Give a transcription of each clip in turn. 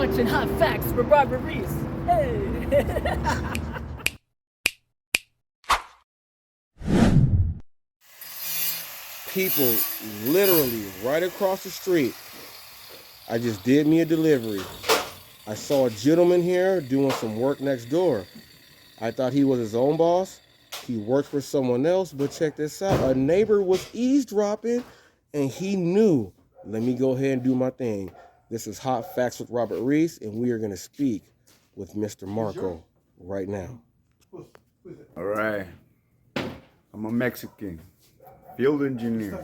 watching Hot Facts with Robert Reese. Hey! People literally right across the street. I just did me a delivery. I saw a gentleman here doing some work next door. I thought he was his own boss. He worked for someone else, but check this out. A neighbor was eavesdropping and he knew. Let me go ahead and do my thing. This is Hot Facts with Robert Reese, and we are going to speak with Mr. Marco right now. All right. I'm a Mexican field engineer.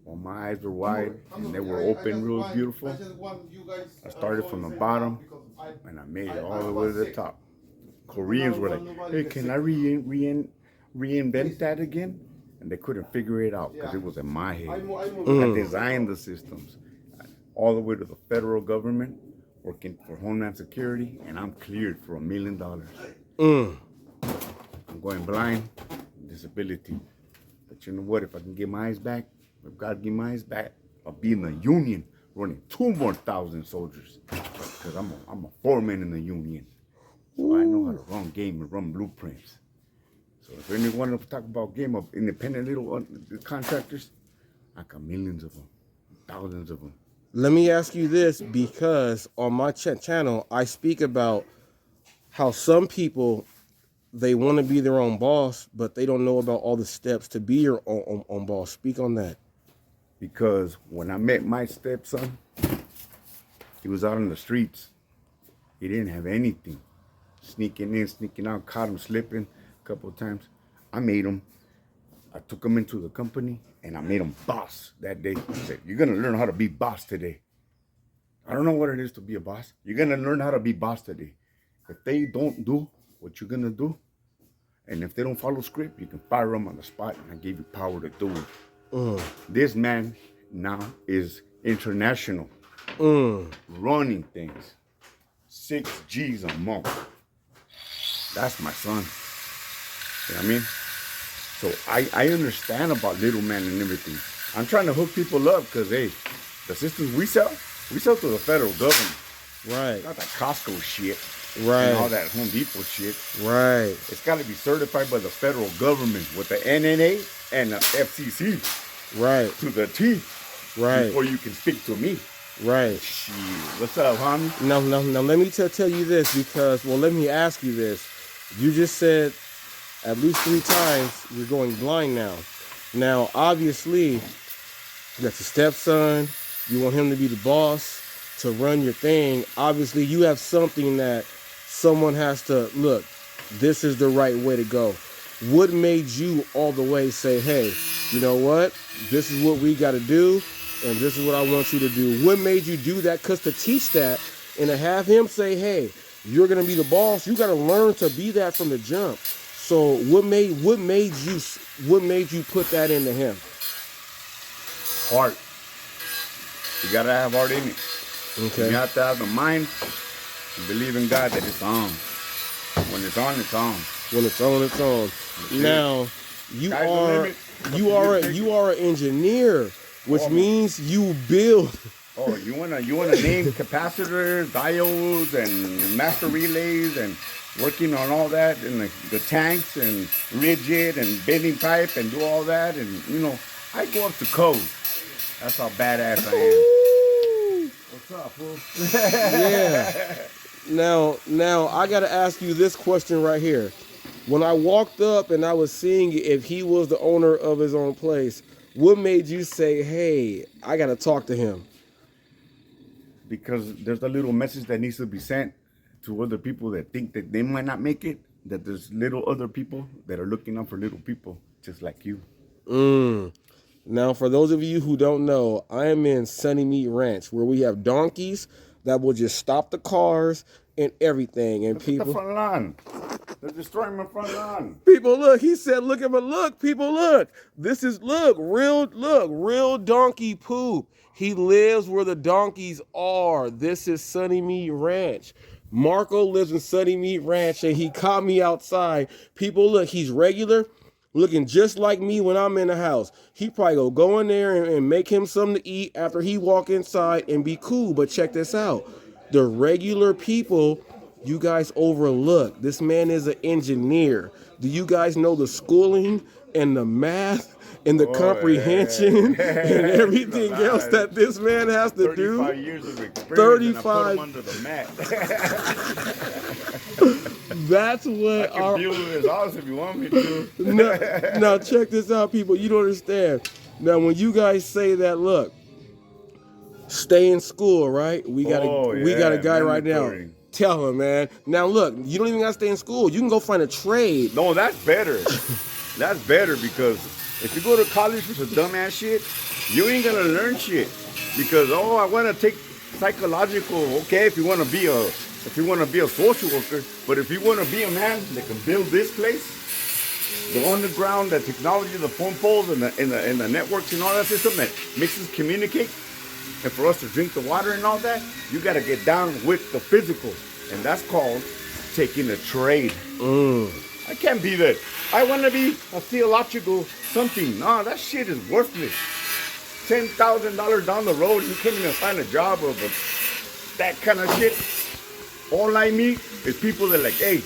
Well, my eyes were wide and they were open, real beautiful. I started from the bottom and I made it all the way to the top. Koreans were like, hey, can I reinvent that again? And they couldn't figure it out because it was in my head. I designed the systems all the way to the federal government, working for Homeland Security, and I'm cleared for $1 million. I'm going blind, disability. But you know what? If I can get my eyes back, if God give my eyes back, I'll be in the union running 2,000 more soldiers. Because I'm a foreman in the union. So I know how to run game and run blueprints. So if anyone wants to talk about game of independent little contractors, I got millions of them, thousands of them. Let me ask you this, because on my channel, I speak about how some people, they want to be their own boss, but they don't know about all the steps to be your own boss. Speak on that. Because when I met my stepson, he was out on the streets. He didn't have anything. Sneaking in, sneaking out, caught him slipping a couple of times. I took him into the company and I made him boss that day. I said, you're going to learn how to be boss today. I don't know what it is to be a boss. You're going to learn how to be boss today. If they don't do what you're going to do, and if they don't follow script, you can fire them on the spot, and I gave you power to do it. This man now is international, running things. 6 G's a month. That's my son. You know what I mean? So I understand about little man and everything. I'm trying to hook people up because, hey, the systems we sell to the federal government. Right. Not that Costco shit. Right. And all that Home Depot shit. Right. It's got to be certified by the federal government with the NNA and the FCC. Right. To the T. Right. Before you can speak to me. Right. Shit. What's up, homie? Now, let me tell you this, because, well, let me ask you this. You just said at least 3 times you're going blind now. Now, obviously, that's a stepson. You want him to be the boss, to run your thing. Obviously, you have something that someone has to, look, this is the right way to go. What made you all the way say, hey, you know what? This is what we got to do, and this is what I want you to do. What made you do that? Because to teach that and to have him say, hey, you're going to be the boss, you got to learn to be that from the jump. So what made you put that into him? Heart. You got to have heart in it. Okay. You have to have the mind and believe in God that it's on. When it's on, it's on. When it's on, it's on. Now, you are an engineer, which means you build. Oh, you wanna name capacitors, diodes, and master relays, and working on all that, and the tanks, and rigid, and bending pipe, and do all that, and I go up to code. That's how badass I am. What's up, fool? Yeah. Now I gotta ask you this question right here. When I walked up and I was seeing if he was the owner of his own place, what made you say, hey, I gotta talk to him? Because there's a little message that needs to be sent to other people that think that they might not make it, that there's little other people that are looking out for little people just like you. Now, for those of you who don't know, I am in Sunny Meat Ranch, where we have donkeys that will just stop the cars and everything. And people, the front lawn. They're destroying my front lawn. People, look. He said, "Look at me. Look, people, look. This is real donkey poop." He lives where the donkeys are. This is Sunny Meat Ranch. Marco lives in Sunny Meat Ranch, and he caught me outside. People, look. He's regular, looking just like me when I'm in the house. He probably go in there and make him something to eat after he walk inside and be cool. But check this out. The regular people, you guys overlook. This man is an engineer. Do you guys know the schooling and the math and the comprehension and everything else that this man has to 35 do? years of experience. 35. And I put him under the mat. That's I what can our build his house if you want me to. now check this out, people. You don't understand. Now, when you guys say that, look, stay in school, right? We got a guy right now. mandatory. Tell him, man. Now, look, you don't even got to stay in school. You can go find a trade. No, that's better. That's better because if you go to college for some dumbass shit, you ain't gonna learn shit. Because I want to take psychological. Okay, if you want to be a social worker, but if you want to be a man that can build this place, the underground, the technology, the phone poles, and the networks and all that system that makes us communicate, and for us to drink the water and all that, you got to get down with the physical, and that's called taking a trade. I can't be that. I want to be a theological something. No, that shit is worthless. $10,000 down the road, you can't even find a job of that kind of shit. All I meet is people that are like, hey,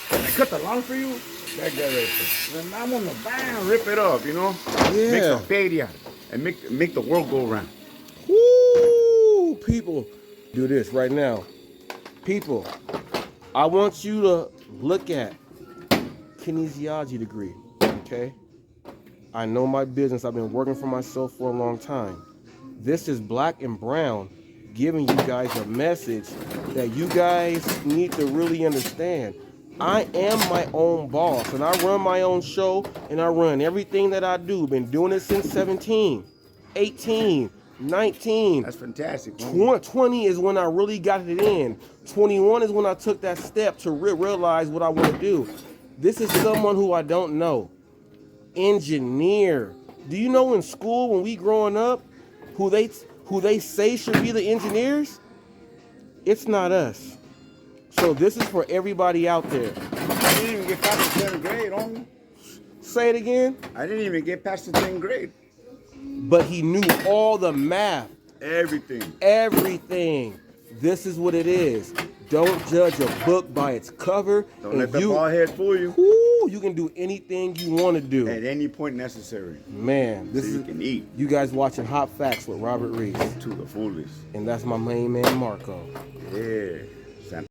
can I cut the lawn for you? That guy right there. And I'm gonna bam, rip it up, you know? Yeah. Make some feria and make the world go around. Woo! People, do this right now. People, I want you to look at kinesiology degree, okay? I know my business. I've been working for myself for a long time. This is Black and Brown giving you guys a message that you guys need to really understand. I am my own boss, and I run my own show, and I run everything that I do. Been doing it since 17, 18, 19. That's fantastic. 20 is when I really got it in. 21 is when I took that step to realize what I want to do. This is someone who I don't know. Engineer. Do you know in school when we growing up, who they say should be the engineers? It's not us. So this is for everybody out there. I didn't even get past the 10th grade, homie. Say it again. I didn't even get past the 10th grade. But he knew all the math. Everything. Everything. This is what it is. Don't judge a book by its cover. Don't let the bald head fool you. Whoo, you can do anything you want to do. At any point necessary. Man, this So is you can eat. You guys watching Hot Facts with Robert Reese. To the fullest. And that's my main man, Marco. Yeah.